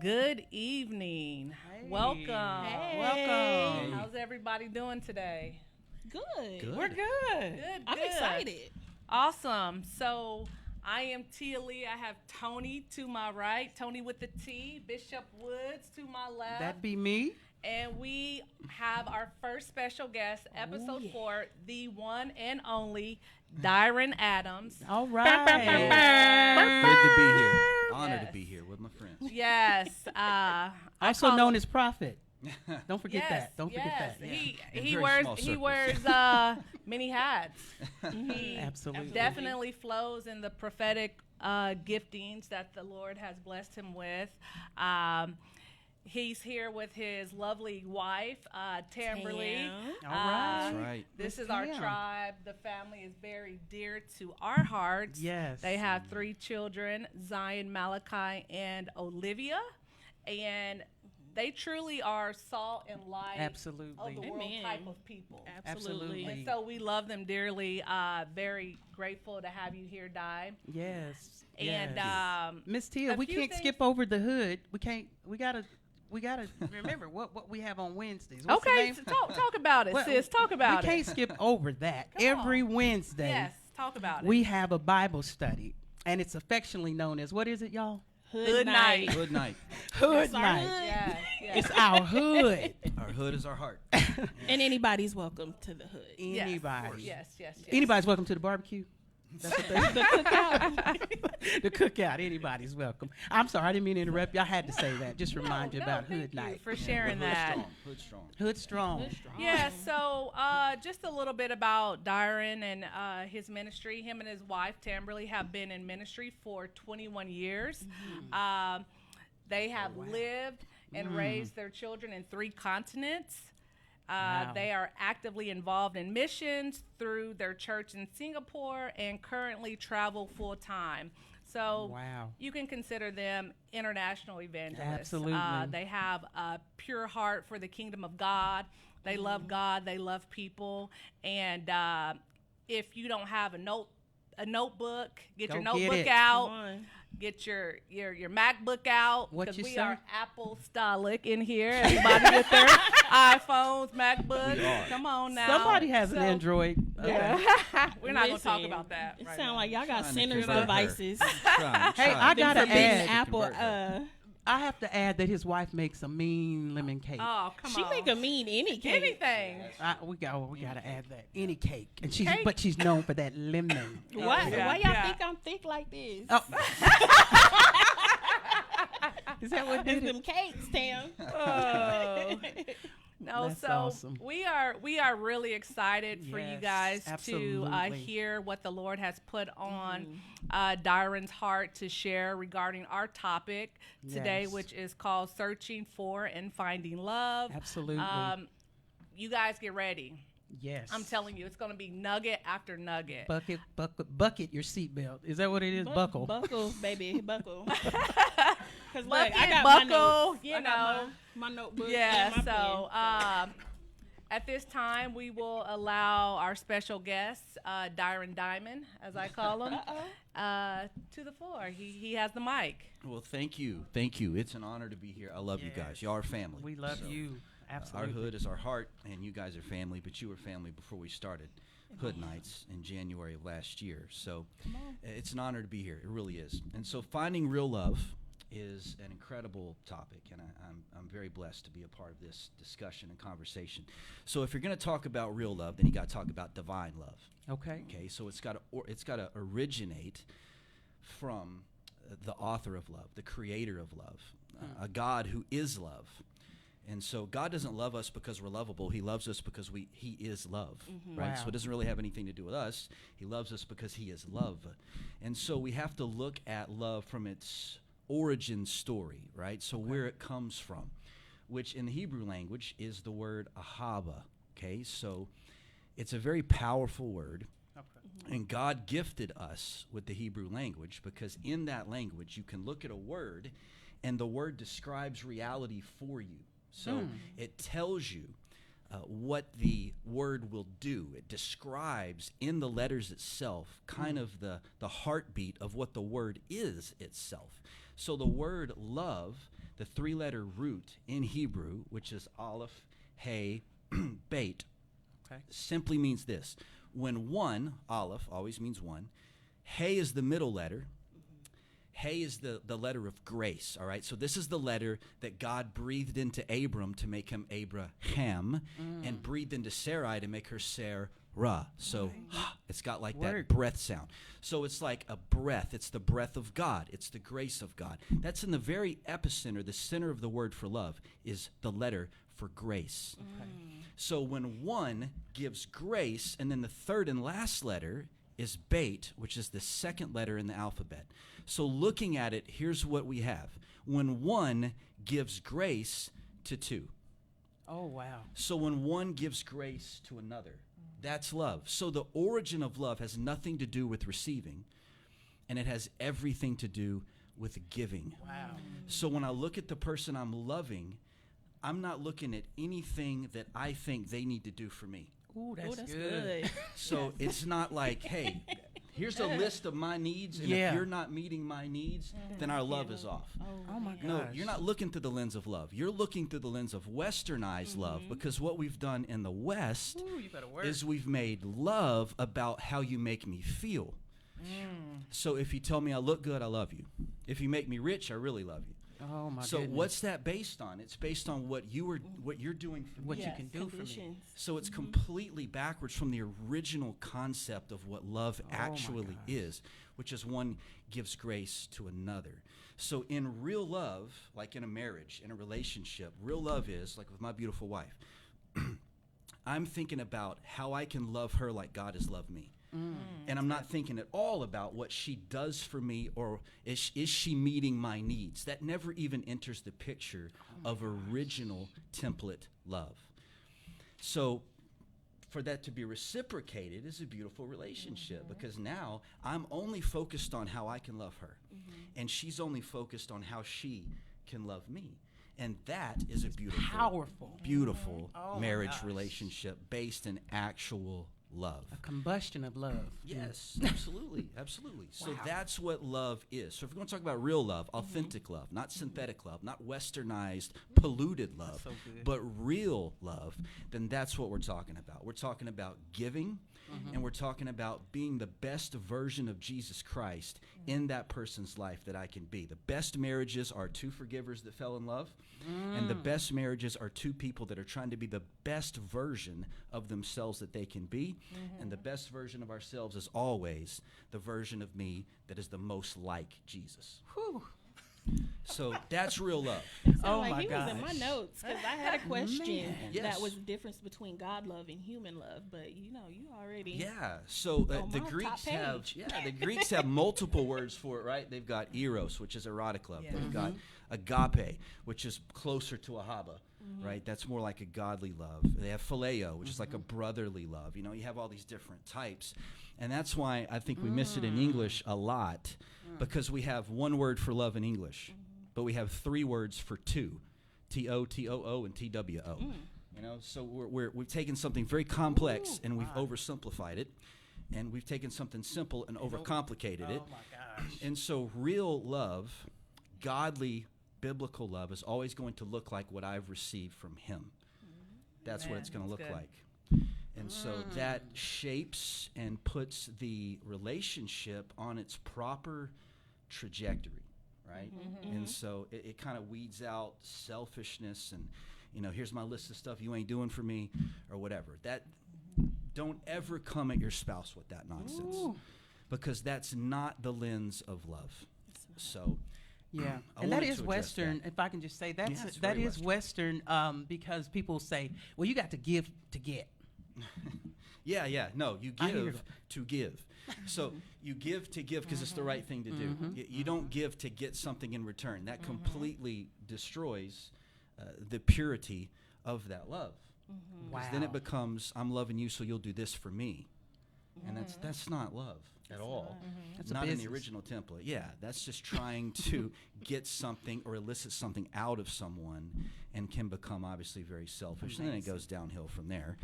Good evening. Hey. Welcome. Hey. Welcome. How's everybody doing today? Good. We're good. Good. I'm excited. Awesome. So I am Tia Lee. I have Tony to my right, Tony with the T, Bishop Woods to my left. That be me. And we have our first special guest, episode 4, the one and only Dyron Adams. All right. Good to be here. Honored to be here with my friends. Yes. Also known as Prophet. Don't forget yes, that. Don't forget yes. that. Yeah. He wears many hats. He Absolutely. definitely flows in the prophetic giftings that the Lord has blessed him with. He's here with his lovely wife, Tamberly. All right. That's right. This Miss is our Tam. tribe. The family is very dear to our hearts. Yes. They have 3 children, Zion, Malachi, and Olivia. And they truly are salt and light Absolutely. of the world Amen. type of people. Absolutely. And so we love them dearly. Very grateful to have you here, Di. Yes. And yes. Miss Tia, a we few can't things- skip over the hood. We gotta remember what we have on Wednesdays. What's the Okay, name? so talk about it, Well, sis. Talk about we it. can't skip over that. Come Every on. Wednesday, Yes, talk about it. we have a Bible study, and it's affectionately known as, what is it, y'all? Hood night. Good night. Hood It's our night. hood. Yes, yes. It's our hood. Our hood is our heart. And anybody's welcome to the hood. Yes. Anybody. Yes. Anybody's welcome to the barbecue. That's what they The cookout. the cookout. Anybody's welcome. I'm sorry, I didn't mean to interrupt you. I had to say that. Just remind you about thank Hood you Night. for sharing Hood that. strong. Hood strong. Hood strong. Good strong. Yeah, so just a little bit about Dyron and his ministry. Him and his wife, Tamberly, have been in ministry for 21 years. They have lived and raised their children in 3 continents. Wow. They are actively involved in missions through their church in Singapore and currently travel full time. So Wow. you can consider them international evangelists. Absolutely. They have a pure heart for the kingdom of God. They love God. They love people. And if you don't have a notebook, get Go your get notebook it. out. Come on. Get your MacBook out, What because you we say? are Apple stolic in here. Everybody with their iPhones, MacBooks. We are. Come on now. Somebody has an So- Android. Okay. Yeah. We're not going to talk Listen, about that. It right sounds now. like y'all got Trying to sinners' convert her. devices. Hey, I Them gotta forbidden add- Apple. Convert her. I have to add that his wife makes a mean lemon cake. Oh, come She on. make a mean any cake. anything. We gotta add that. Any cake, and she's Cake? but she's known for that lemon. Why? Yeah, Why y'all yeah. think I'm thick like this? Oh. Is that what did It's it? them cakes, Tam. Oh. No, That's so awesome. we are really excited for you Yes, guys to absolutely. hear what the Lord has put on Dyron's heart to share regarding our topic today, Yes. which is called Searching for and Finding Love. Absolutely. You guys get ready. Yes. I'm telling you, it's going to be nugget after nugget. Bucket your seatbelt. Is that what it is? Buckle. Buckle, baby, buckle. Because look, Bucket, I got buckle, my notes. you I got know. my notebook. Yeah, and my so pen. at this time, we will allow our special guest, Dyron Diamond, as I call him, to the floor. He has the mic. Well, thank you. Thank you. It's an honor to be here. I love you guys. Y'all are family. We love So, you. Absolutely. Our hood is our heart, and you guys are family, but you were family before we started Hood Nights in January of last year. So it's an honor to be here. It really is. And so finding real love is an incredible topic, and I'm very blessed to be a part of this discussion and conversation. So if you're going to talk about real love, then you got to talk about divine love. Okay. Okay, so it's got to originate from the author of love, the creator of love, a God who is love. And so God doesn't love us because we're lovable. He loves us because He is love, right? Wow. So it doesn't really have anything to do with us. He loves us because He is love. And so we have to look at love from its origin story, right? So where it comes from, which in the Hebrew language is the word ahava, okay? So it's a very powerful word. Okay. And God gifted us with the Hebrew language because in that language you can look at a word and the word describes reality for you. So it tells you what the word will do. It describes in the letters itself kind of the heartbeat of what the word is itself. So the word love the 3-letter root in Hebrew, which is aleph, hey, bait, Okay. simply means this. When one, aleph always means one, hey is the middle letter. Hey is the letter of grace, all right? So this is the letter that God breathed into Abram to make him Abraham, and breathed into Sarai to make her Sarah. So it's got like that Word. breath sound. So it's like a breath. It's the breath of God. It's the grace of God. That's in the very epicenter, the center of the word for love is the letter for grace. So when one gives grace, and then the third and last letter is bait, which is the second letter in the alphabet. So looking at it, here's what we have. When one gives grace to two. Oh, wow. So when one gives grace to another, that's love. So the origin of love has nothing to do with receiving, and it has everything to do with giving. Wow. So when I look at the person I'm loving, I'm not looking at anything that I think they need to do for me. Ooh, Oh, that's, that's good. good. So it's not like, hey, here's a list of my needs, and Yeah. if you're not meeting my needs, then our love is off. Oh, my gosh. No, you're not looking through the lens of love. You're looking through the lens of westernized love, because what we've done in the West Ooh, you better work. is we've made love about how you make me feel. So if you tell me I look good, I love you. If you make me rich, I really love you. Oh, my So goodness. what's that based on? It's based on what you're doing for What me. you can do for me. Conditions. So it's completely backwards from the original concept of what love my actually gosh. is, which is one gives grace to another. So in real love, like in a marriage, in a relationship, real love is, like with my beautiful wife, I'm thinking about how I can love her like God has loved me. And I'm not thinking at all about what she does for me, or is she meeting my needs. That never even enters the picture of original template love. So for that to be reciprocated is a beautiful relationship, because now I'm only focused on how I can love her, and she's only focused on how she can love me. And that is a beautiful, Powerful. beautiful Oh my marriage gosh. relationship based in actual love. A combustion of love. Yes, absolutely, absolutely. So that's what love is. So if we're going to talk about real love, authentic love, not synthetic love, not westernized, polluted love, so good. but real love, then that's what we're talking about. We're talking about giving, and we're talking about being the best version of Jesus Christ in that person's life that I can be. The best marriages are two forgivers that fell in love, and the best marriages are two people that are trying to be the best version of themselves that they can be. And the best version of ourselves is always the version of me that is the most like Jesus. Whew. So that's real love. Sound Oh, like my he was in my gosh. notes, because I had a question Man. Yes. that was the difference between God love and human love. But you already. Yeah. So On the my top Greeks have page. the Greeks have multiple words for it, right? They've got eros, which is erotic love. Yeah. They've got agape, which is closer to ahaba, right? That's more like a godly love. They have phileo, which is like a brotherly love. You have all these different types. And that's why I think we miss it in English a lot, because we have one word for love in English, but we have three words for two, T-O, T-O-O, and T-W-O. So we've taken something very complex and we've oversimplified it, and we've taken something simple and overcomplicated it. Oh, my gosh. And so real love, godly, biblical love, is always going to look like what I've received from him. That's what Man, it's going to that's look good. like. And so that shapes and puts the relationship on its proper trajectory, right? And so it kind of weeds out selfishness and, here's my list of stuff you ain't doing for me, or whatever. That don't ever come at your spouse with that nonsense, because that's not the lens of love. So Yeah, I and that wanted is to address Western. that. If I can just say, Yeah, it's that very is Western, because people say, "Well, you got to give to get." Yeah. No, you I hear give it. to give. So you give to give because it's the right thing to do. You don't give to get something in return. That completely destroys the purity of that love. Because then it Wow. becomes, I'm loving you, so you'll do this for me. And that's not love at all. That's a Not in the business. original template. Yeah, that's just trying to get something or elicit something out of someone, and can become obviously very selfish. And then it goes downhill from there.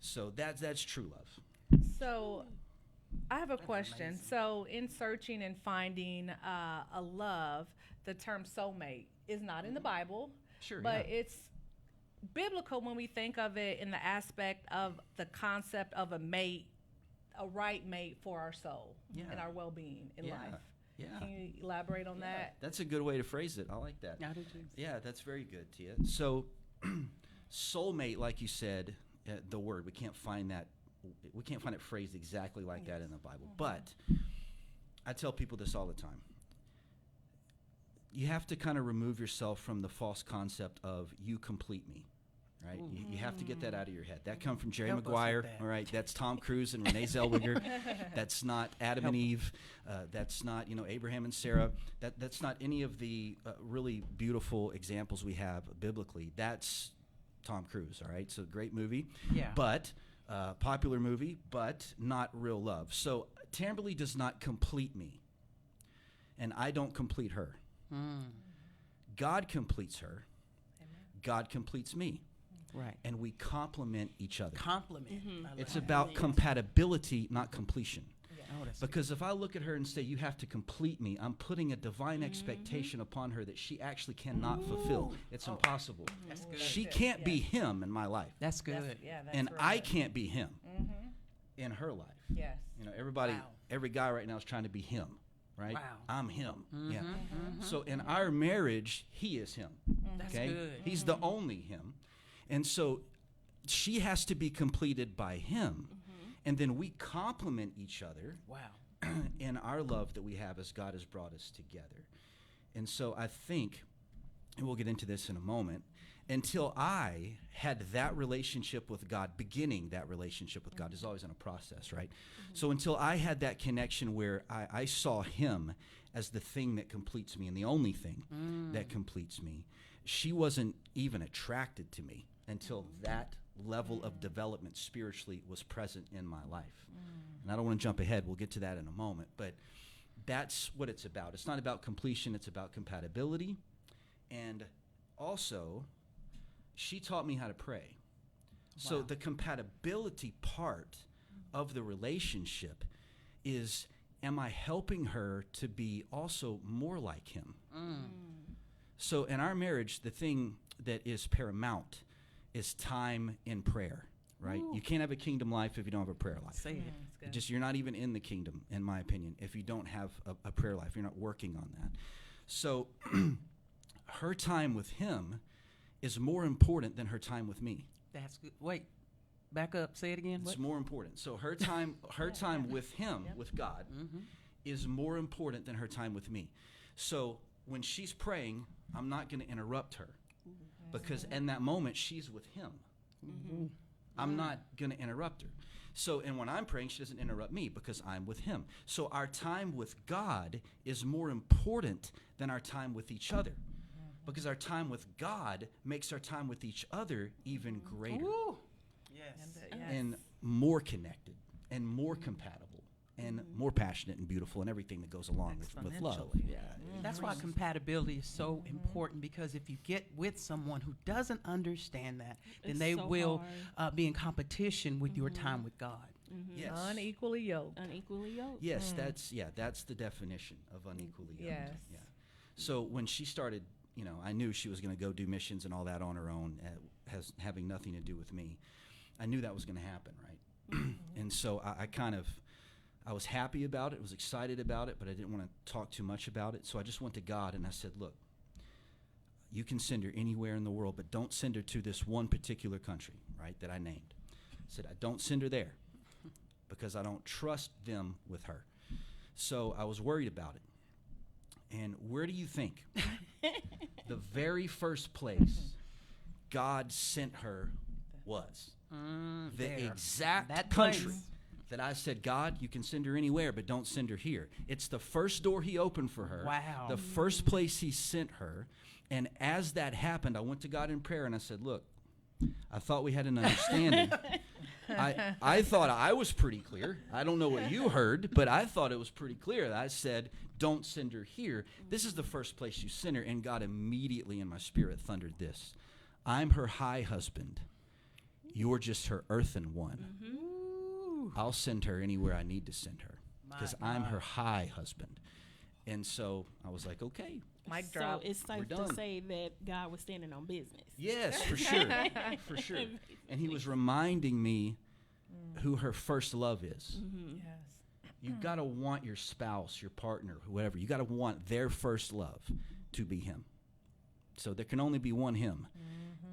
So that's true love. So I have a question. So in searching and finding a love the term soulmate is not in the Bible, Sure, but yeah. it's biblical when we think of it in the aspect of the concept of a mate, a right mate for our soul and our well-being in Yeah. life. Yeah. Can you elaborate on that? That's a good way to phrase it. I like that. I do too. Yeah, that's very good, Tia. So, soulmate, like you said, the word, we can't find it phrased exactly like that in the Bible. But I tell people this all the time. You have to kind of remove yourself from the false concept of you complete me, right? You have to get that out of your head. That come from Jerry Help us with Maguire, that. all right? That's Tom Cruise and Renee Zellweger. That's not Adam and Eve. That's not, Abraham and Sarah. That's not any of the really beautiful examples we have biblically. That's Tom Cruise, all right? So great movie. Yeah. But popular movie, but not real love. So Tamberly does not complete me, and I don't complete her. God completes her. God completes me. Right. And we complement each other. Compliment. I It's like about that. compatibility, not completion. Oh, that's Because if I look at her and say, you have to complete me, I'm putting a divine expectation upon her that she actually cannot fulfill. It's impossible. That's good. She Good, can't be yes. him in my life. That's good. That's And real I good. can't be him in her life. Yes. Everybody, Wow. every guy right now is trying to be him, right? Wow. I'm him. Yeah. So in our marriage, he is him. That's Okay? good. He's the only him. And so she has to be completed by him. And then we complement each other Wow. in our love that we have as God has brought us together. And so I think, and we'll get into this in a moment, until I had that relationship with God, beginning that relationship with God is always in a process, right? So until I had that connection where I saw him as the thing that completes me and the only thing that completes me, she wasn't even attracted to me until that level of development spiritually was present in my life. And I don't want to jump ahead. We'll get to that in a moment. But that's what it's about. It's not about completion. It's about compatibility. And also, she taught me how to pray. So Wow. the compatibility part of the relationship is, am I helping her to be also more like him? So in our marriage, the thing that is paramount is time in prayer, right? You can't have a kingdom life if you don't have a prayer life. Say it. That's good. Just you're not even in the kingdom, in my opinion, if you don't have a prayer life. You're not working on that. So her time with him is more important than her time with me. That's good. Wait. Back up. Say it again. It's What? more important. So her time with him, with God, is more important than her time with me. So when she's praying, I'm not going to interrupt her because in that moment she's with him. I'm not going to interrupt her. So, and when I'm praying, she doesn't interrupt me because I'm with him. So our time with God is more important than our time with each other, because our time with God makes our time with each other even greater Ooh. Yes. and more connected and more compatible and more passionate and beautiful and everything that goes along with love. Exponentially. Yeah. That's why compatibility is so important, because if you get with someone who doesn't understand that, then It's they so will be in competition with your time with God. Yes. Unequally yoked. Unequally yoked. Yes, that's the definition of unequally yoked. Yes. Yeah. So when she started, I knew she was going to go do missions and all that on her own, having nothing to do with me. I knew that was going to happen, right? And so I was happy about it, was excited about it, but I didn't want to talk too much about it. So I just went to God and I said, look, you can send her anywhere in the world, but don't send her to this one particular country, right, that I named. I said, I don't send her there because I don't trust them with her. So I was worried about it. And where do you think the very first place God sent her was? The There. exact That country place. that I said, God, you can send her anywhere, but don't send her here. It's the first door he opened for her. Wow. The first place he sent her. And as that happened, I went to God in prayer and I said, look, I thought we had an understanding. I thought I was pretty clear. I don't know what you heard, but I thought it was pretty clear. I said, don't send her here. This is the first place you send her. And God immediately in my spirit thundered this. I'm her high husband. You're just her earthen one. I'll send her anywhere I need to send her because I'm her high husband. And so I was like, okay. Mic drop. So it's We're safe done. to say that God was standing on business. Yes, for sure. For sure. And he was reminding me who her first love is. Yes. You got to want your spouse, your partner, whoever. You got to want their first love to be him. So there can only be one him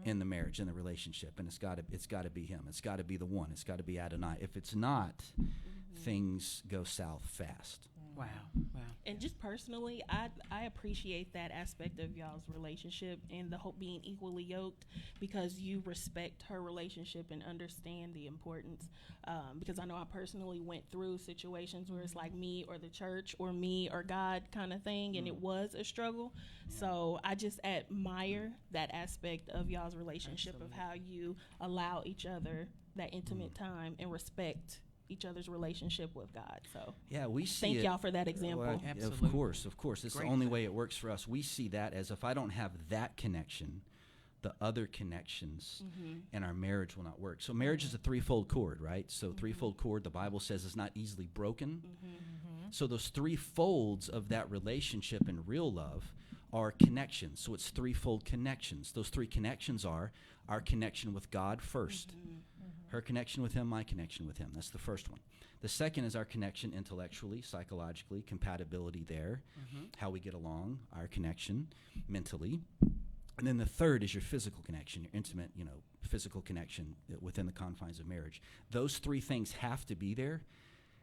in the marriage, in the relationship, and it's got to be him. It's got to be the one. It's got to be Adonai. If it's not, things go south fast. Wow. Wow. And just personally, I appreciate that aspect of y'all's relationship and the hope being equally yoked, because you respect her relationship and understand the importance. Because I know I personally went through situations where it's like me or the church or me or God kind of thing, and it was a struggle. So I just admire that aspect of y'all's relationship, of how you allow each other that intimate time and respect each other's relationship with God. So Yeah, we see thank it. y'all for that example. Well, Absolutely. Of course. It's Great the only thing. way it works for us. We see that as if I don't have that connection, the other connections in our marriage will not work. So marriage is a threefold cord, right? So threefold cord, the Bible says, is not easily broken. So those three folds of that relationship in real love are connections. So it's threefold connections. Those three connections are our connection with God first. Her connection with him, my connection with him. That's the first one. The second is our connection intellectually, psychologically, compatibility there, how we get along, our connection mentally. And then the third is your physical connection, your intimate, physical connection within the confines of marriage. Those three things have to be there.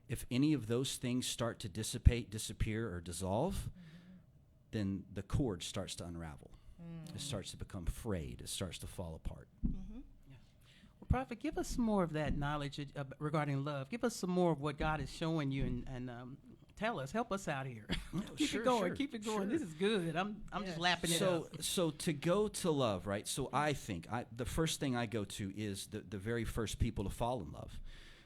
If any of those things start to dissipate, disappear, or dissolve, then the cord starts to unravel. It starts to become frayed. It starts to fall apart. Well, Prophet, give us some more of that knowledge regarding love. Give us some more of what God is showing you, and tell us. Help us out here. Keep it going. Keep it going. Sure. This is good. I'm just lapping it up. So to go to love, right? So I think the first thing I go to is the very first people to fall in love,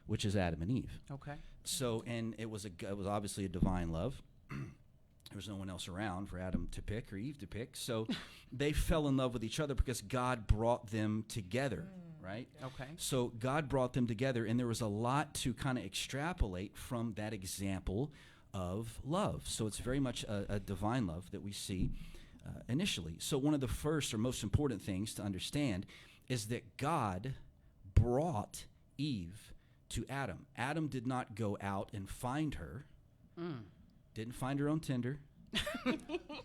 which is Adam and Eve. Okay. So, and it was obviously a divine love. There was no one else around for Adam to pick or Eve to pick. So they fell in love with each other because God brought them together, right? Okay. So God brought them together, and there was a lot to kind of extrapolate from that example of love. So it's very much a divine love that we see initially. So one of the first or most important things to understand is that God brought Eve to Adam. Adam did not go out and find her. Didn't find her on Tinder.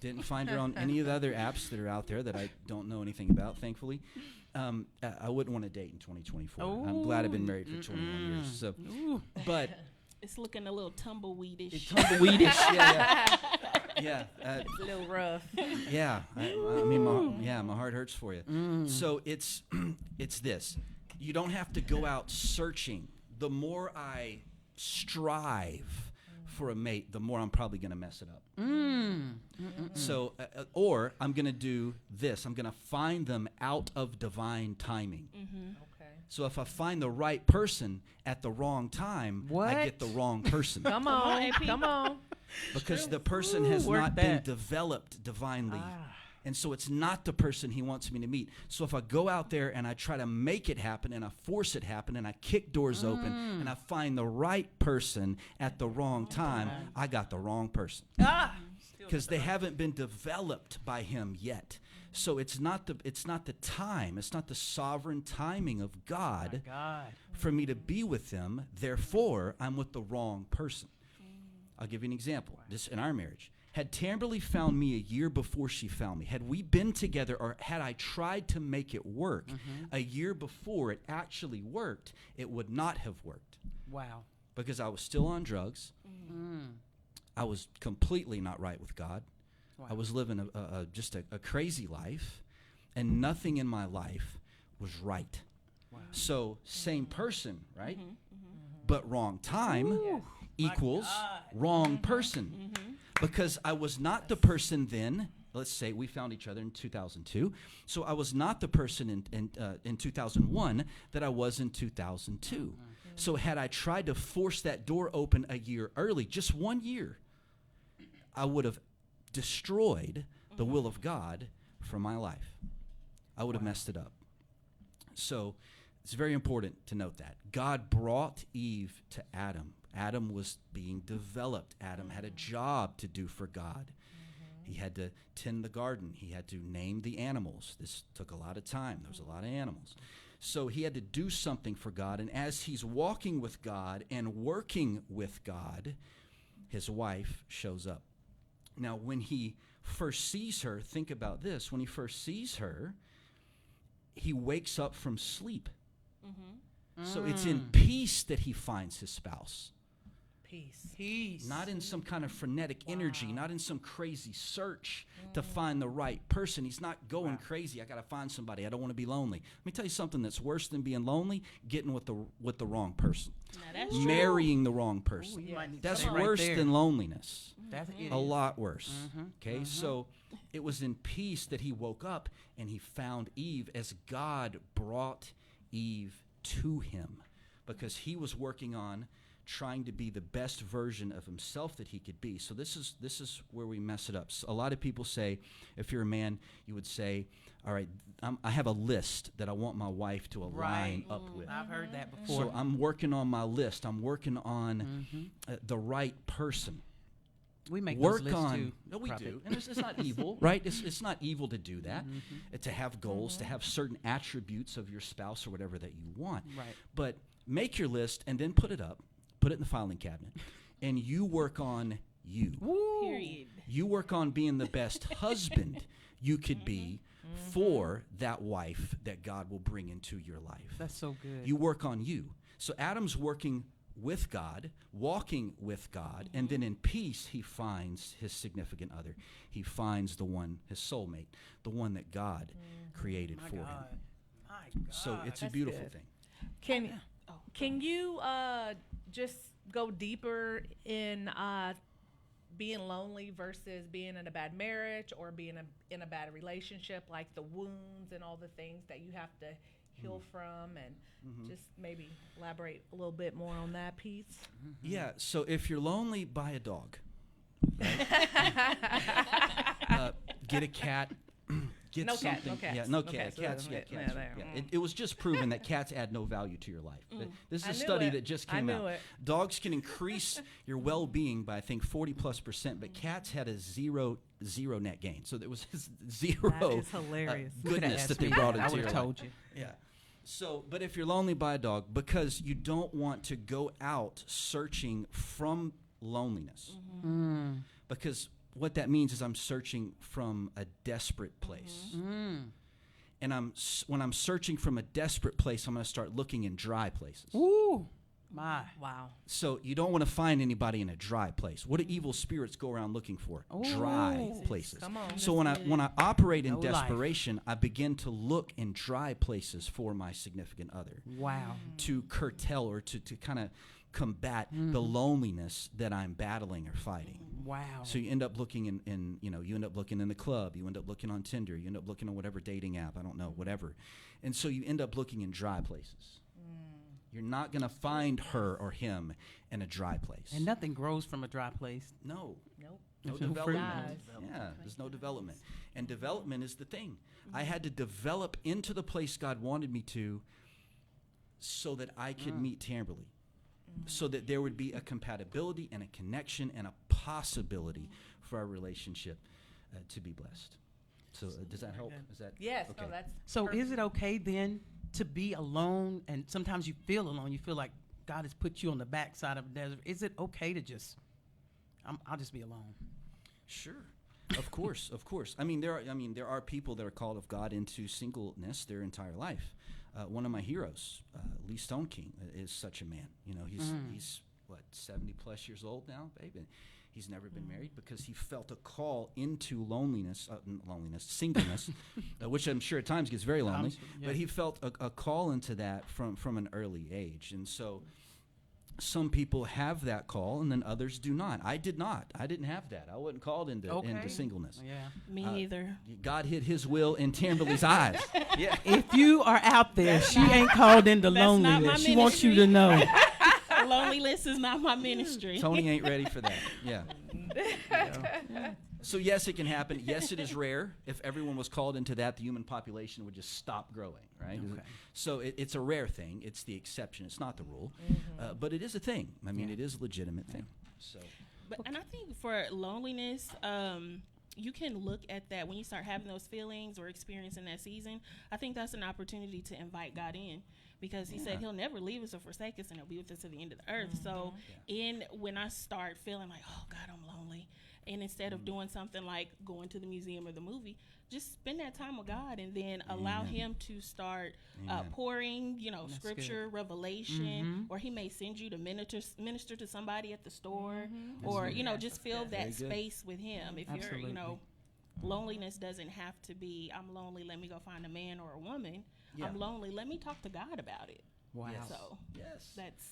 Didn't find her on any of the other apps that are out there that I don't know anything about, thankfully. I wouldn't want to date in 2024. I'm glad I've been married for 21 years. So, but It's looking a little tumbleweedish. tumbleweedish, yeah. It's a little rough. Yeah, I mean, my heart hurts for you. So it's this. You don't have to go out searching. The more I strive for a mate, the more I'm probably going to mess it up. So, or I'm going to do this. I'm going to find them out of divine timing. Okay. So if I find the right person at the wrong time, I get the wrong person. Come on, AP. come on. Because the person has work not been that. developed divinely. And so it's not the person he wants me to meet. So if I go out there and I try to make it happen and I force it happen and I kick doors open and I find the right person at the wrong time, I got the wrong person. Because they haven't been developed by him yet. So it's not the time, it's not the sovereign timing of God for me to be with them. Therefore, I'm with the wrong person. I'll give you an example. This in our marriage. Had Tamberly found me a year before she found me, had we been together or had I tried to make it work a year before it actually worked, it would not have worked. Wow. Because I was still on drugs. I was completely not right with God. Wow. I was living just a crazy life, and nothing in my life was right. Wow. So same person, right? But wrong time equals wrong person. Because I was not the person then. Let's say we found each other in 2002. So I was not the person in 2001 that I was in 2002. So had I tried to force that door open a year early, just 1 year, I would have destroyed the will of God for my life. I would have messed it up. So it's very important to note that. God brought Eve to Adam. Adam was being developed. Adam had a job to do for God. He had to tend the garden. He had to name the animals. This took a lot of time. There was a lot of animals. So he had to do something for God. And as he's walking with God and working with God, his wife shows up. Now, when he first sees her, think about this. When he first sees her, he wakes up from sleep. So it's in peace that he finds his spouse. Peace. Not in some kind of frenetic energy, not in some crazy search to find the right person. He's not going crazy. I got to find somebody. I don't want to be lonely. Let me tell you something that's worse than being lonely: getting with the wrong person. Now, that's true. Marrying the wrong person. Ooh, That's right worse there. than loneliness. It A is. lot worse. Okay, so it was in peace that he woke up and he found Eve as God brought Eve to him, because he was working on trying to be the best version of himself that he could be. So this is where we mess it up. So a lot of people say, if you're a man, you would say, all right, I have a list that I want my wife to align up with. I've heard that before. So I'm working on my list. I'm working on the right person. We make Work those lists on. too. No, we Prophet. do, and it's not evil, right? It's not evil to do that, to have goals, to have certain attributes of your spouse or whatever that you want. Right. But make your list and then put it up, put it in the filing cabinet, and you work on you. Woo. Period. You work on being the best husband you could be for that wife that God will bring into your life. That's so good. You work on you. So Adam's working with God, walking with God, and then in peace he finds his significant other. He finds the one, his soulmate, the one that God created My for God. him. My God. So it's a That's beautiful good. thing. Can you just go deeper in being lonely versus being in a bad marriage or being in a bad relationship, like the wounds and all the things that you have to heal from, and just maybe elaborate a little bit more on that piece? Yeah, so if you're lonely, buy a dog. Get a cat. Get No something. cats, no cats. Yeah, no No cats. cats. Cats, yeah, Yeah, cats. there. Yeah. It was just proven that cats add no value to your life. This is I a knew study it. that just I came knew out. it. Dogs can increase your well-being by I think 40+%, but cats had a zero net gain. So there was zero That is hilarious. You coulda goodness asked that they me brought that. into I your would have life. told you. Yeah. So, but if you're lonely, buy a dog, because you don't want to go out searching from loneliness. Because what that means is I'm searching from a desperate place. And when I'm searching from a desperate place, I'm going to start looking in dry places. Ooh, my. Wow. So you don't want to find anybody in a dry place. What do evil spirits go around looking for? Dry places. Come on. So when I operate in No life. desperation, I begin to look in dry places for my significant other, Wow. to curtail or to kind of combat the loneliness that I'm battling or fighting. Wow. So you end up looking you end up looking in the club, you end up looking on Tinder, you end up looking on whatever dating app, I don't know, whatever. And so you end up looking in dry places. You're not going to find her or him in a dry place. And nothing grows from a dry place. No. Nope. No There's no fruit. development. Nice. Yeah, there's no development. And development is the thing. I had to develop into the place God wanted me to so that I could meet Tamberly. So that there would be a compatibility and a connection and a possibility for our relationship to be blessed. So does that help? Is that Yes. okay? No, that's So perfect. is it okay then to be alone? And sometimes you feel alone. You feel like God has put you on the backside of the desert. Is it okay to just, I'll just be alone? Sure. Of course, of course. There are people that are called of God into singleness their entire life. One of my heroes, Lee Stone King, is such a man. You know, he's what, 70+ years old now, babe. He's never been married because he felt a call into singleness, which I'm sure at times gets very lonely. Yeah. But he felt a call into that from an early age, and so. Some people have that call, and then others do not. I did not. I didn't have that. I wasn't called into singleness. Yeah. Me neither. God hid His will in Tamberly's eyes. Yeah. If you are out there, she ain't called into That's not my loneliness. She wants you to know. Loneliness is not my ministry. Tony ain't ready for that. Yeah. So yes, it can happen. Yes, it is rare. If everyone was called into that, the human population would just stop growing, right? Okay. So it's a rare thing. It's the exception. It's not the rule. But it is a thing. I mean, it is a legitimate thing. So And I think for loneliness, you can look at that when you start having those feelings or experiencing that season. I think that's an opportunity to invite God in, because he said he'll never leave us or forsake us, and he'll be with us to the end of the earth. So when I start feeling like, oh God, I'm lonely, and instead of doing something like going to the museum or the movie, just spend that time with God, and then allow him to start pouring, That's scripture, revelation, or he may send you to minister to somebody at the store, or, just fill that space with him. If Absolutely. you're, loneliness doesn't have to be, I'm lonely, let me go find a man or a woman. Yeah. I'm lonely, let me talk to God about it. Wow. So Yes. that's,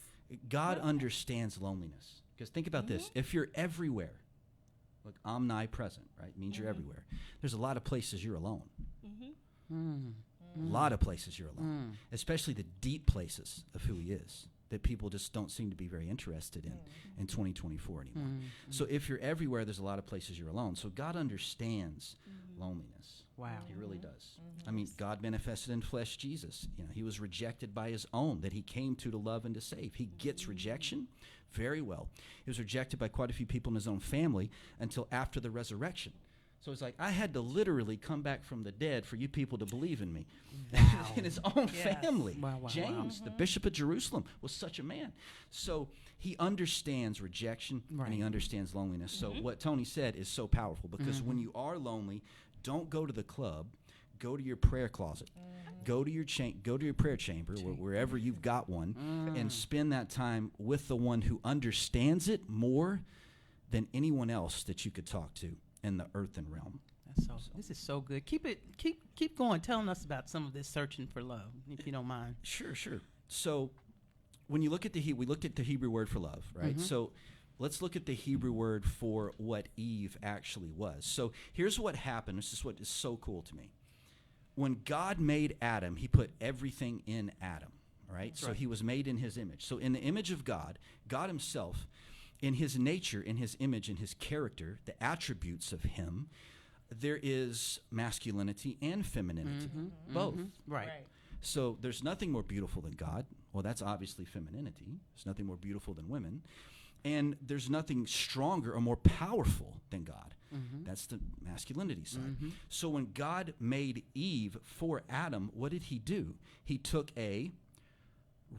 God understands loneliness. Because think about this. If you're everywhere, look, omnipresent, right? Means you're everywhere. There's a lot of places you're alone. A lot of places you're alone. Especially the deep places of who he is that people just don't seem to be very interested in 2024 anymore. So if you're everywhere, there's a lot of places you're alone. So God understands loneliness. Wow. He really does. I mean, God manifested in flesh Jesus. He was rejected by his own that he came to love and to save. He gets rejection very well. He was rejected by quite a few people in his own family until after the resurrection. So it's like, I had to literally come back from the dead for you people to believe in me. Wow. In his own family. Wow, wow, James, the Bishop of Jerusalem, was such a man. So he understands rejection and he understands loneliness. So what Tony said is so powerful, because when you are lonely, don't go to the club. Go to your prayer closet. Go to your prayer chamber, wherever you've got one, and spend that time with the one who understands it more than anyone else that you could talk to in the earthen realm. This is so good. Keep going, telling us about some of this searching for love, if you don't mind. Sure. So when you look at we looked at the Hebrew word for love, right? So let's look at the Hebrew word for what Eve actually was. So here's what happened. This is what is so cool to me. When God made Adam, he put everything in Adam, right? So he was made in his image. So in the image of God, God himself, in his nature, in his image, in his character, the attributes of him, there is masculinity and femininity, both. Right. So there's nothing more beautiful than God. Well, that's obviously femininity. There's nothing more beautiful than women. And there's nothing stronger or more powerful than God. That's the masculinity side. So when God made Eve for Adam, what did he do? He took a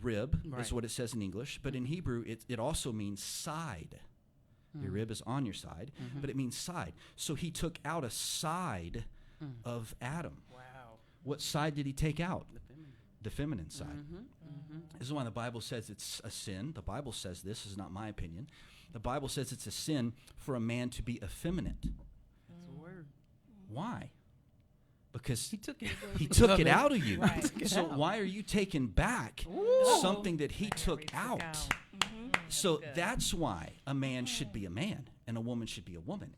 rib, is what it says in English, but in Hebrew it also means side. Your rib is on your side, but it means side. So he took out a side of Adam. Wow. What side did he take out? The feminine side. This is why the Bible says it's a sin. The Bible says this is not my opinion. The Bible says it's a sin for a man to be effeminate. That's a word. Why? Because He took it. he took it out of you. Right. So why are you taking back something that he took out? So that's why a man should be a man and a woman should be a woman.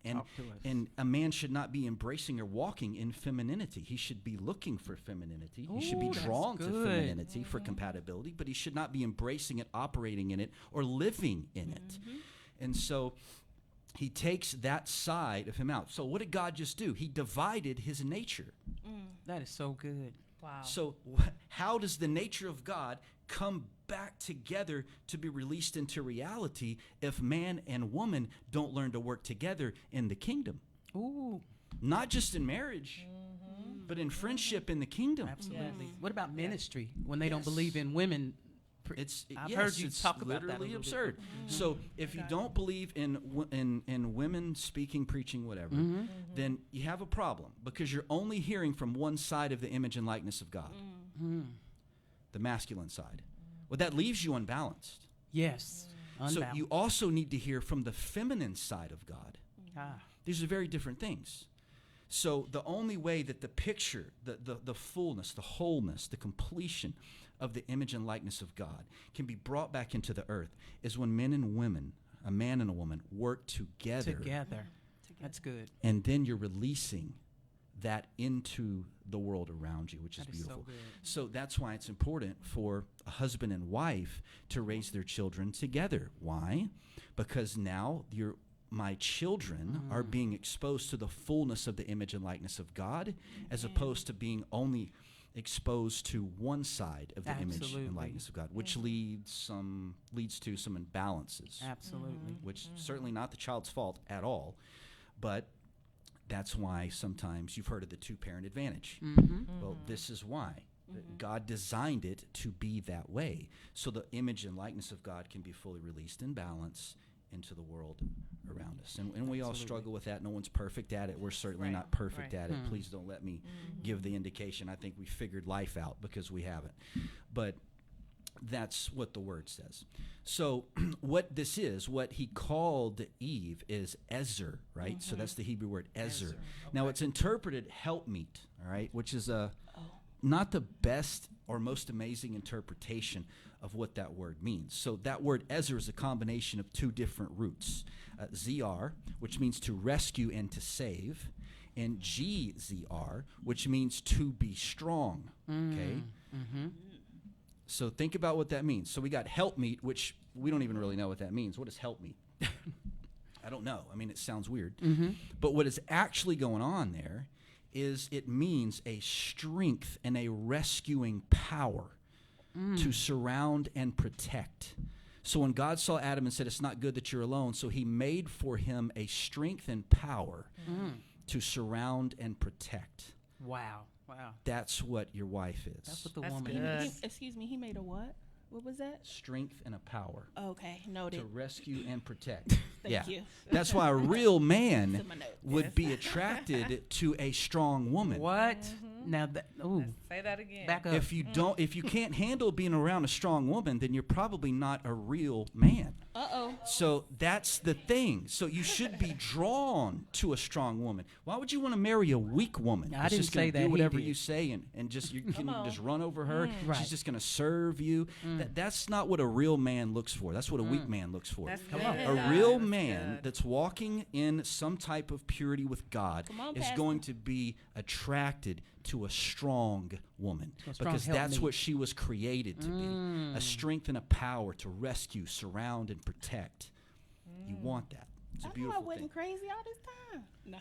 And a man should not be embracing or walking in femininity. He should be looking for femininity. He should be Ooh, that's drawn to good. femininity for compatibility, but he should not be embracing it, operating in it, or living in it. And so he takes that side of him out. So what did God just do? He divided his nature. That is so good. Wow. So how does the nature of God come back together to be released into reality if man and woman don't learn to work together in the kingdom? Ooh, Not just in marriage, but in friendship in the kingdom. absolutely. Yes. What about ministry when they don't Yes. believe in women? I've heard you talk about that a literally little bit. absurd. So if you don't believe in women speaking, preaching, whatever, then you have a problem, because you're only hearing from one side of the image and likeness of God, the masculine side. Well, that leaves you unbalanced. Yes. So Unbound. you also need to hear from the feminine side of God. Ah. These are very different things. So the only way that the picture, the fullness, the wholeness, the completion of the image and likeness of God can be brought back into the earth is when men and women, a man and a woman, work together. That's good. And then you're releasing that into the world around you, which is That is so beautiful. good. So that's why it's important for a husband and wife to raise their children together. Why? Because now my children are being exposed to the fullness of the image and likeness of God, as opposed to being only exposed to one side of the image Absolutely. and likeness of God, which leads to some imbalances, Absolutely. which certainly not the child's fault at all, but That's why sometimes you've heard of the two-parent advantage. Well, this is why. God designed it to be that way, so the image and likeness of God can be fully released in balance into the world around us. And we all struggle with that. No one's perfect at it. We're certainly not perfect at it. Please don't let me give the indication I think we figured life out, because we haven't. But that's what the word says. So what this is, what he called Eve, is ezer, right? So that's the Hebrew word ezer. Okay. Now it's interpreted helpmeet, all right, which is not the best or most amazing interpretation of what that word means. So that word ezer is a combination of two different roots. ZR, which means to rescue and to save, and GZR, which means to be strong, okay? So think about what that means. So we got helpmeet, which we don't even really know what that means. What is helpmeet? I don't know. I mean, it sounds weird. But what is actually going on there is it means a strength and a rescuing power to surround and protect. So when God saw Adam and said, it's not good that you're alone, so he made for him a strength and power to surround and protect. Wow. That's what your wife is. That's what the That's woman good. is. Excuse me, he made a what? What was that? Strength and a power Okay, noted. to rescue and protect. Thank you. That's why a real It's man in my notes. would be attracted to a strong woman. What? Now that, ooh, Say that again. back up. If you can't handle being around a strong woman, then you're probably not a real man. Uh-oh. So that's the thing. So you should be drawn to a strong woman. Why would you want to marry a weak woman? I that's didn't just gonna say that, do he whatever did. you say and just you can on. just run over her. Right. She's just going to serve you. That's not what a real man looks for. That's what a weak man looks for. That's Come good. on. A real That's man good. that's walking in some type of purity with God Come on, is Pastor. going to be attracted to a strong woman, A strong because that's helpmeet. what she was created to be, a strength and a power to rescue, surround, and protect. You want that. It's a I know I beautiful thing. wasn't crazy all this time. No.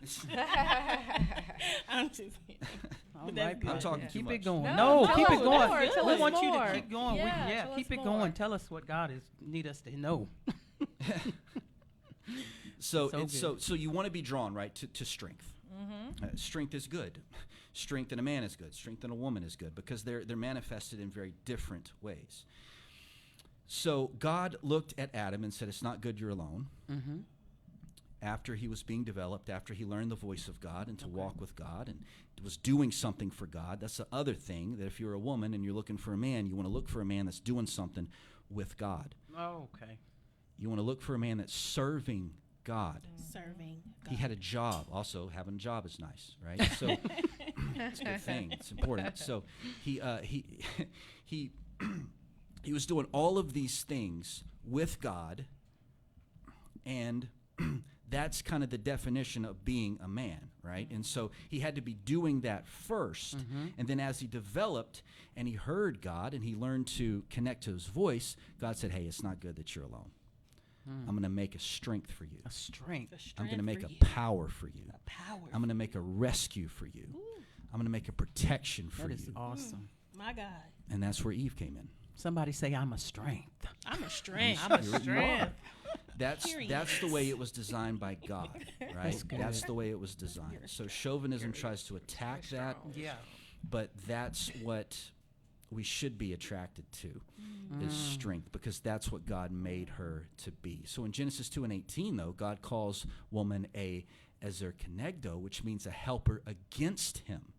I'm just kidding. All But that's right, good. I'm talking too keep much. it going. No, No, keep tell it us going. more, tell We us want you more. to keep going. Yeah, tell us Keep it more. going. Tell us what God is need us to know. So So it's so you want to be drawn, right, to strength. Strength is good. Strength in a man is good. Strength in a woman is good, because they're manifested in very different ways. So God looked at Adam and said, it's not good you're alone. After he was being developed, after he learned the voice of God and to walk with God and was doing something for God. That's the other thing, that if you're a woman and you're looking for a man, you want to look for a man that's doing something with God. Oh, okay. You want to look for a man that's serving God. Serving God. He had a job. Also, having a job is nice, right? So it's a good thing. It's important. So he he was doing all of these things with God, and that's kind of the definition of being a man, right? And so he had to be doing that first, and then as he developed and he heard God and he learned to connect to his voice, God said, hey, it's not good that you're alone. I'm going to make a strength for you. A strength. I'm going to make for a you. power for you. A power. I'm going to make a rescue for you. I'm going to make a protection for That is you. awesome. My God. And that's where Eve came in. Somebody say, I'm a strength. I'm a strength. I'm a You are. strength. That's the way it was designed by God, right? good. That's the way it was designed. So chauvinism tries to attack that, Yeah. but that's what we should be attracted to, is strength, because that's what God made her to be. So in Genesis 2:18, though, God calls woman a ezer kenegdo, which means a helper against him.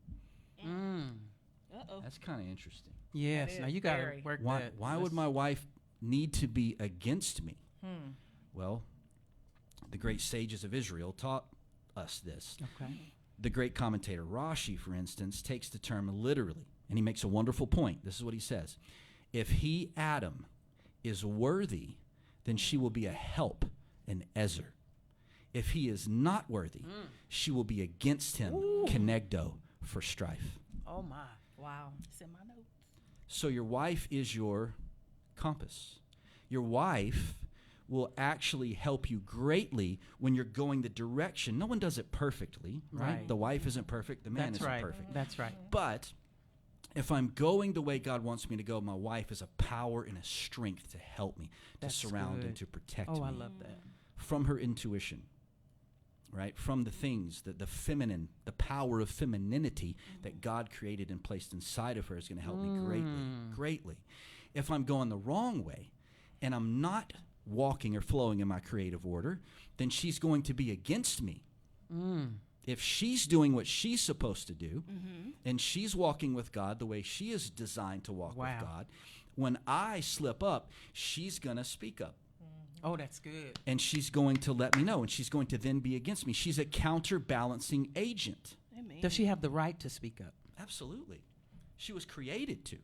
Uh-oh. That's kind of interesting. Yes. That Now is you got to very. work Why, that. why would my wife need to be against me? Well, the great sages of Israel taught us this. Okay. The great commentator Rashi, for instance, takes the term literally, and he makes a wonderful point. This is what he says. If he, Adam, is worthy, then she will be a help, an ezer. If he is not worthy, she will be against him, kenegdo, for strife. Oh, my. Wow. It's in my notes. So your wife is your compass. Your wife will actually help you greatly when you're going the direction. No one does it perfectly, right? Right. The wife isn't perfect. The man That's isn't right. perfect. That's right. But if I'm going the way God wants me to go, my wife is a power and a strength to help me, That's to surround good. and to protect Oh, me I love that. from her intuition. right? From the things, the feminine, the power of femininity that God created and placed inside of her is going to help me greatly. If I'm going the wrong way and I'm not walking or flowing in my creative order, then she's going to be against me. If she's doing what she's supposed to do and she's walking with God the way she is designed to walk with God, when I slip up, she's going to speak up. Oh, that's good. And she's going to let me know, and she's going to then be against me. She's a counterbalancing agent. Amen. Does she have the right to speak up? Absolutely. She was created to.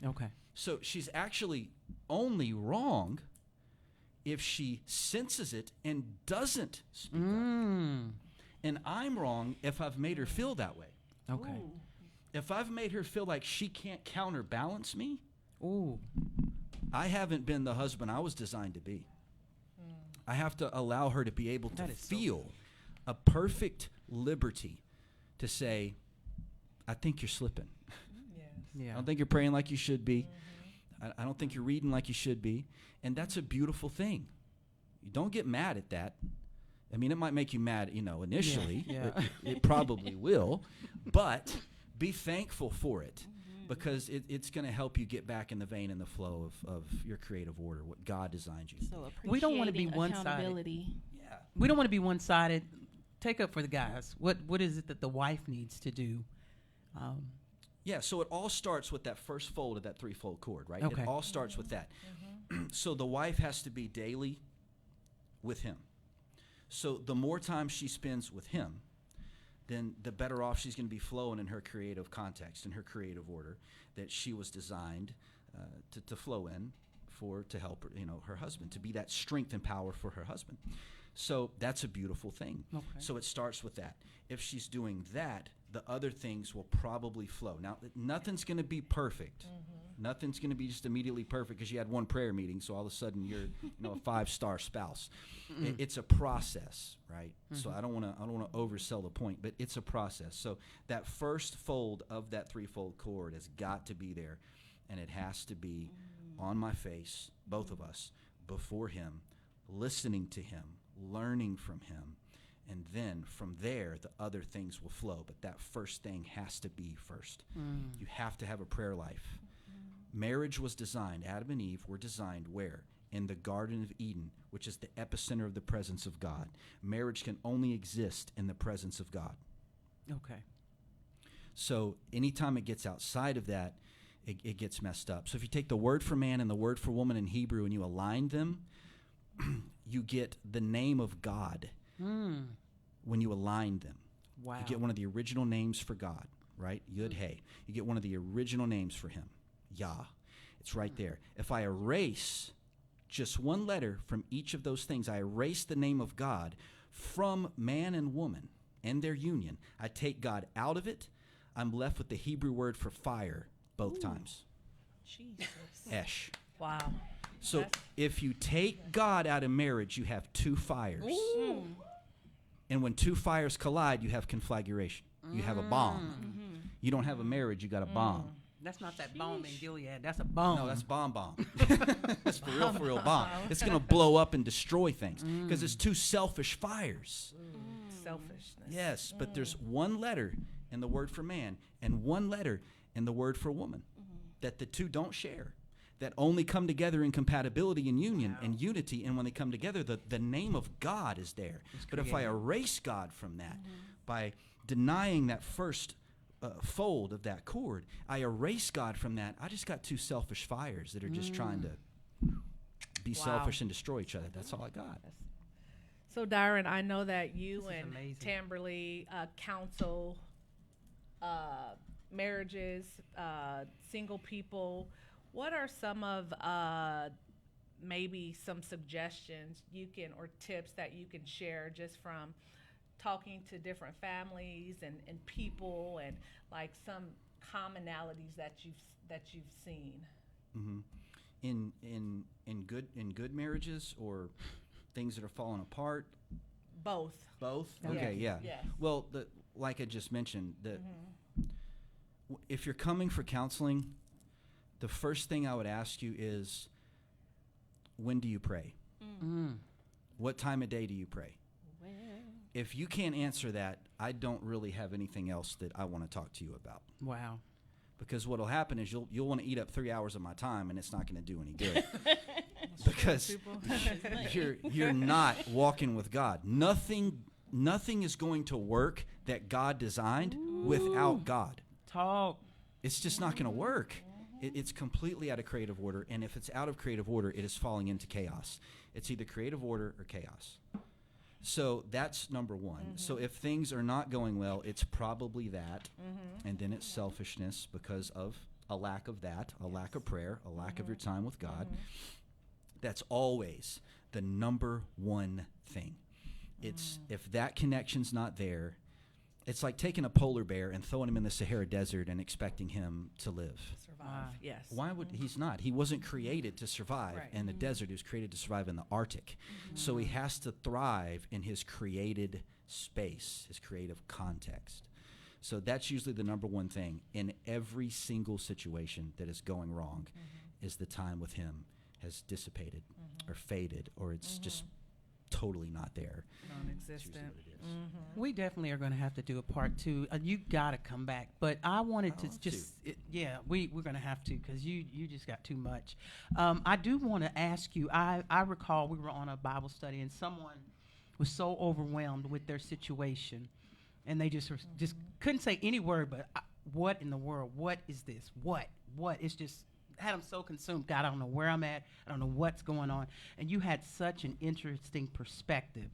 Okay. So she's actually only wrong if she senses it and doesn't speak up. And I'm wrong if I've made her feel that way. Okay. Ooh. If I've made her feel like she can't counterbalance me, Ooh. I haven't been the husband I was designed to be. I have to allow her to be able to That is so feel a perfect liberty to say, I think you're slipping. I Yeah. don't think you're praying like you should be. I don't think you're reading like you should be. And that's a beautiful thing. You don't get mad at that. I mean, it might make you mad, initially. Yeah. It probably will. But be thankful for it because it's going to help you get back in the vein and the flow of your creative order, what God designed you. So We don't wanna be appreciating one-sided. accountability. Yeah. We don't want to be one-sided. Take up for the guys. What is it that the wife needs to do? Yeah, so it all starts with that first fold of that threefold cord, right? Okay. It all starts with that. So the wife has to be daily with him. So the more time she spends with him, then the better off she's going to be flowing in her creative context, in her creative order that she was designed to flow in to help her, her husband, to be that strength and power for her husband. So that's a beautiful thing. Okay. So it starts with that. If she's doing that, the other things will probably flow. Now, nothing's going to be perfect. Nothing's going to be just immediately perfect because you had one prayer meeting, so all of a sudden you're, a 5-star spouse. It's a process, right? So I don't want to oversell the point, but it's a process. So that first fold of that threefold cord has got to be there, and it has to be on my face, both of us, before him, listening to him, learning from him. And then from there, the other things will flow. But that first thing has to be first. You have to have a prayer life. Marriage was designed, Adam and Eve were designed where? In the Garden of Eden, which is the epicenter of the presence of God. Marriage can only exist in the presence of God. Okay. So anytime it gets outside of that, it gets messed up. So if you take the word for man and the word for woman in Hebrew and you align them, you get the name of God. When you align them. Wow. You get one of the original names for God, right? Yud-Hey. You get one of the original names for him, Yah. It's right there. If I erase just one letter from each of those things, I erase the name of God from man and woman and their union. I take God out of it. I'm left with the Hebrew word for fire both times. Jesus. Esh. Wow. So if you take God out of marriage, you have two fires. Ooh. And when two fires collide, you have conflagration. You have a bomb. You don't have a marriage, you got a bomb. That's not that bomb in Gilead. That's a bomb. No, that's bomb. That's for real bomb. It's going to blow up and destroy things because it's two selfish fires. Selfishness. Yes, but there's one letter in the word for man and one letter in the word for woman that the two don't share, that only come together in compatibility and union and unity. And when they come together, the name of God is there. But if I erase God from that by denying that first fold of that cord, I erase God from that. I just got two selfish fires that are just trying to be selfish and destroy each other. That's all I got. So, Dyron, I know that you This is and amazing. Tamberly counsel marriages, single people. What are some of maybe some suggestions you can or tips that you can share just from talking to different families and people and like some commonalities that you've seen? In good marriages or things that are falling apart? Both. Both? Yes. Okay, yeah. Yes. Well, like I just mentioned, if you're coming for counseling, the first thing I would ask you is, when do you pray? What time of day do you pray? Well. if you can't answer that, I don't really have anything else that I want to talk to you about. Wow. Because what'll happen is you'll want to eat up 3 hours of my time, and it's not going to do any good. Because you're not walking with God. Nothing is going to work that God designed without God. Talk. It's just not going to work. It's completely out of creative order, and if it's out of creative order, it is falling into chaos. It's either creative order or chaos. So that's number one. So if things are not going well, it's probably that, and then it's selfishness because of a lack of that, a lack of prayer, a lack of your time with God. That's always the number one thing. It's if that connection's not there, it's like taking a polar bear and throwing him in the Sahara Desert and expecting him to live. Survive. Yes. Why would he's not? He wasn't created to survive in the desert. He was created to survive in the Arctic. So he has to thrive in his created space, his creative context. So that's usually the number one thing in every single situation that is going wrong is the time with him has dissipated or faded, or it's just totally not there. Non-existent. That's usually what it is. We definitely are going to have to do a part 2. You got to come back. But I wanted to love just, we're going to have to because you just got too much. I do want to ask you, I recall we were on a Bible study and someone was so overwhelmed with their situation and they just couldn't say any word, but what in the world? What is this? What? It's just had them so consumed. God, I don't know where I'm at. I don't know what's going on. And you had such an interesting perspective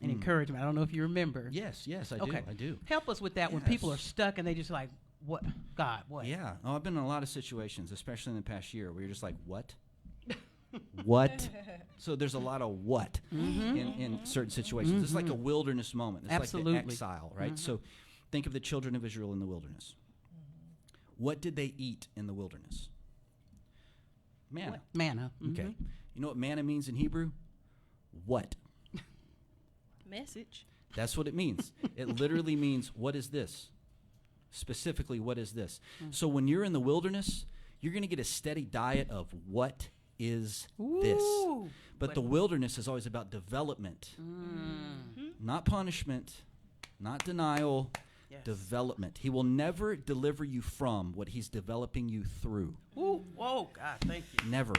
and encouragement. I don't know if you remember. Yes, I do. Help us with that when people are stuck and they just like, what? God, what? Yeah. Oh, I've been in a lot of situations, especially in the past year, where you're just like, what? What? So there's a lot of what in certain situations. It's like a wilderness moment. It's like the exile, right? So think of the children of Israel in the wilderness. What did they eat in the wilderness? Manna. What? Manna. Okay. You know what manna means in Hebrew? What? Message. That's what it means. It literally means, what is this? Specifically, what is this? So when you're in the wilderness, you're going to get a steady diet of what is this. But the wilderness is always about development, not punishment, not denial, development. He will never deliver you from what he's developing you through. Ooh, whoa, God, thank you. Never.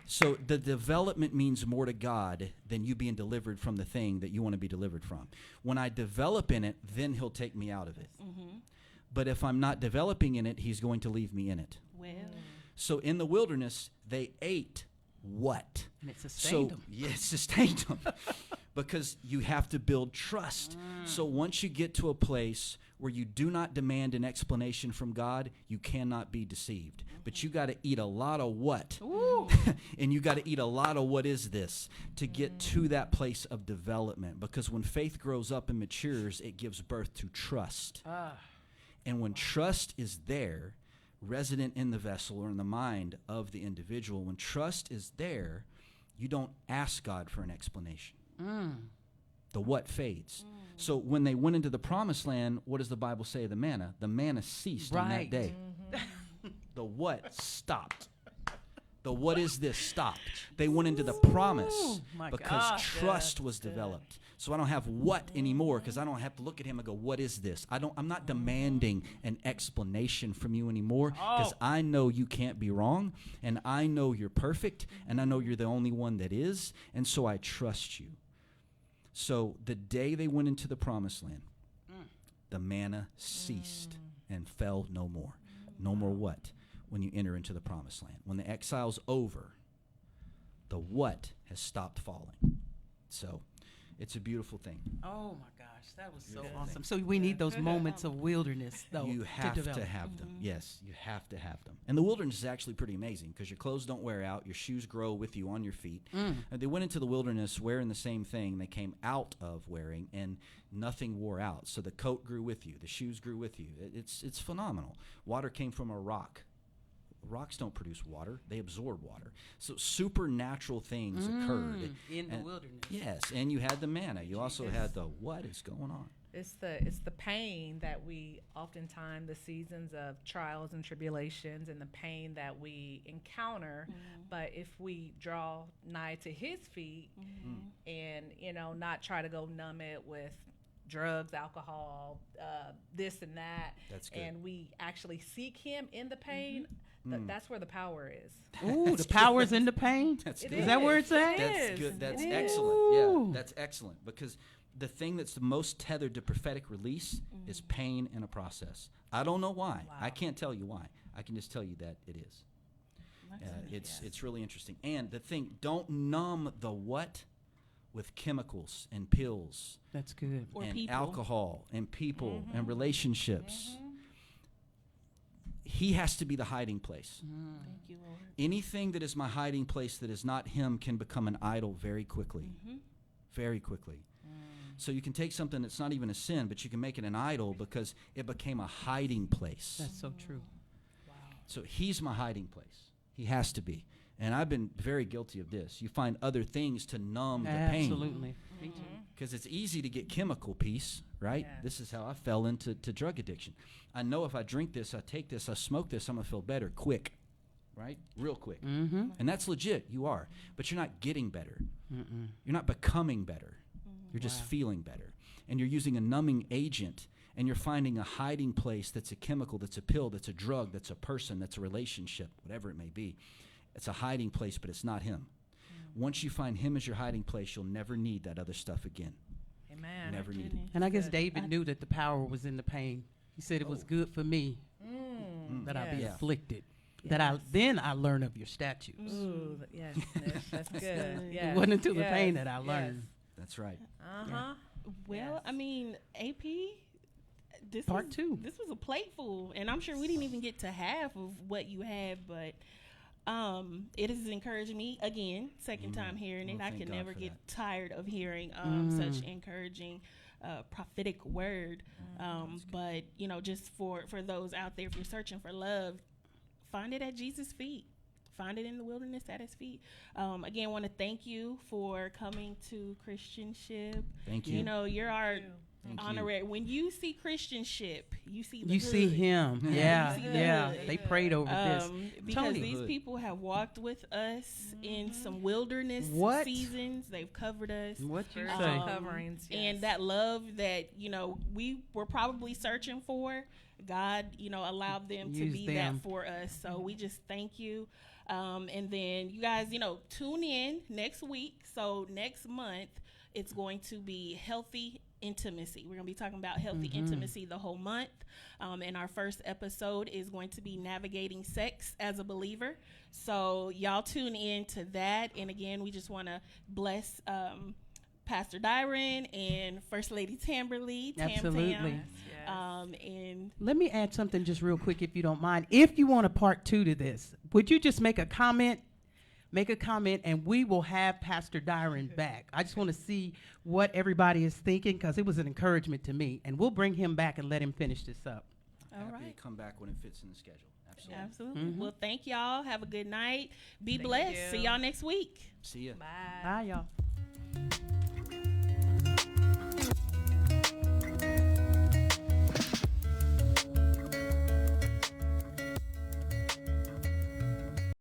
So the development means more to God than you being delivered from the thing that you want to be delivered from. When I develop in it, then he'll take me out of it. But if I'm not developing in it, he's going to leave me in it. Well. So in the wilderness, they ate what? And it sustained them. Yeah, it sustained them. Because you have to build trust. So once you get to a place where you do not demand an explanation from God, you cannot be deceived. But you got to eat a lot of what? And you got to eat a lot of what is this to get to that place of development. Because when faith grows up and matures, it gives birth to trust. And when trust is there, resident in the vessel or in the mind of the individual, when trust is there, you don't ask God for an explanation. The what fades. So when they went into the promised land, what does the Bible say of the manna? The manna ceased on that day. The what stopped. The what is this stopped. They went into the promise because trust was developed. So I don't have what anymore because I don't have to look at him and go, what is this? I'm not demanding an explanation from you anymore because I know you can't be wrong, and I know you're perfect, and I know you're the only one that is, and so I trust you. So the day they went into the promised land, the manna ceased and fell no more. No more what? When you enter into the promised land. When the exile's over, the what has stopped falling. So it's a beautiful thing. Oh my gosh, that was so awesome. So we need those moments of wilderness, though. You have to have them. Yes, you have to have them. And the wilderness is actually pretty amazing because your clothes don't wear out, your shoes grow with you on your feet. And they went into the wilderness wearing the same thing they came out of wearing, and nothing wore out. So the coat grew with you, the shoes grew with you. It's phenomenal. Water came from a rock. Rocks don't produce water. They absorb water. So supernatural things occurred. In the wilderness. Yes, and you had the manna. You also had the what is going on. It's the pain that we oftentimes, the seasons of trials and tribulations and the pain that we encounter. But if we draw nigh to his feet and, not try to go numb it with drugs, alcohol, this and that, That's good. and we actually seek him in the pain, that's where the power is. Ooh, the power's in the pain? That's It good. Is that where it's at? That's good. That's It is. excellent. Yeah, Ooh. that's excellent, because the thing that's the most tethered to prophetic release is pain in a process. I don't know why. Wow. I can't tell you why. I can just tell you that it is. It's really interesting. And the thing, don't numb the what with chemicals and pills That's good. Or and people. alcohol and people and relationships. He has to be the hiding place. Thank you, Lord. Anything that is my hiding place that is not him can become an idol very quickly. Very quickly. So you can take something that's not even a sin, but you can make it an idol because it became a hiding place. That's so true. So he's my hiding place. He has to be. And I've been very guilty of this. You find other things to numb the pain. Absolutely. Me too. Because it's easy to get chemical peace, right? Yes. This is how I fell into drug addiction. I know if I drink this, I take this, I smoke this, I'm going to feel better quick, right? Real quick. Mm-hmm. And that's legit. You are. But you're not getting better. You're not becoming better. You're just feeling better. And you're using a numbing agent, and you're finding a hiding place that's a chemical, that's a pill, that's a drug, that's a person, that's a relationship, whatever it may be. It's a hiding place, but it's not him. Once you find him as your hiding place, you'll never need that other stuff again. Amen. Never need it. Goodness. And I guess Good. David knew that the power was in the pain. He said it was good for me that I be Yeah. afflicted. That I learn of your statutes. Ooh, yes, Nish, that's good. Yes. It wasn't until the yes, pain that I yes. learned. That's right. Uh-huh. Well, Yes. I mean, AP, this Part two. This was a plateful, and I'm sure we didn't even get to half of what you had, but it has encouraged me again. Second time hearing it, Well, I thank could God never for get that. tired of hearing such encouraging prophetic word. But just for those out there, if you're searching for love, find it at Jesus' feet. Find it in the wilderness at his feet. Again, want to thank you for coming to Christianship. Thank you. You're our Thank you. honorary. When you see Christianship, you see the You hood. see him. Yeah, You see the yeah. hood. They prayed over this. Because Tony. these Hood. people have walked with us in some wilderness What? seasons. They've covered us. What you Spiritual say? coverings. Yes. And that love that, we were probably searching for, God, allowed them to Use be them. that for us. So we just thank you. And then you guys, tune in next week. So next month, it's going to be healthy intimacy. We're going to be talking about healthy intimacy the whole month. And our first episode is going to be navigating sex as a believer. So y'all tune in to that. And again, we just want to bless Pastor Dyron and First Lady Tamberly. Tam Absolutely. Tam. Yes, yes. And Let me add something just real quick, if you don't mind. If you want a part 2 to this, would you just make a comment? Make a comment, and we will have Pastor Dyron back. I just want to see what everybody is thinking, because it was an encouragement to me. And we'll bring him back and let him finish this up. all Happy right. to come back when it fits in the schedule. Absolutely. Absolutely. Well, thank y'all. Have a good night. Be Thank blessed. you. See y'all next week. See ya. Bye. Bye, y'all.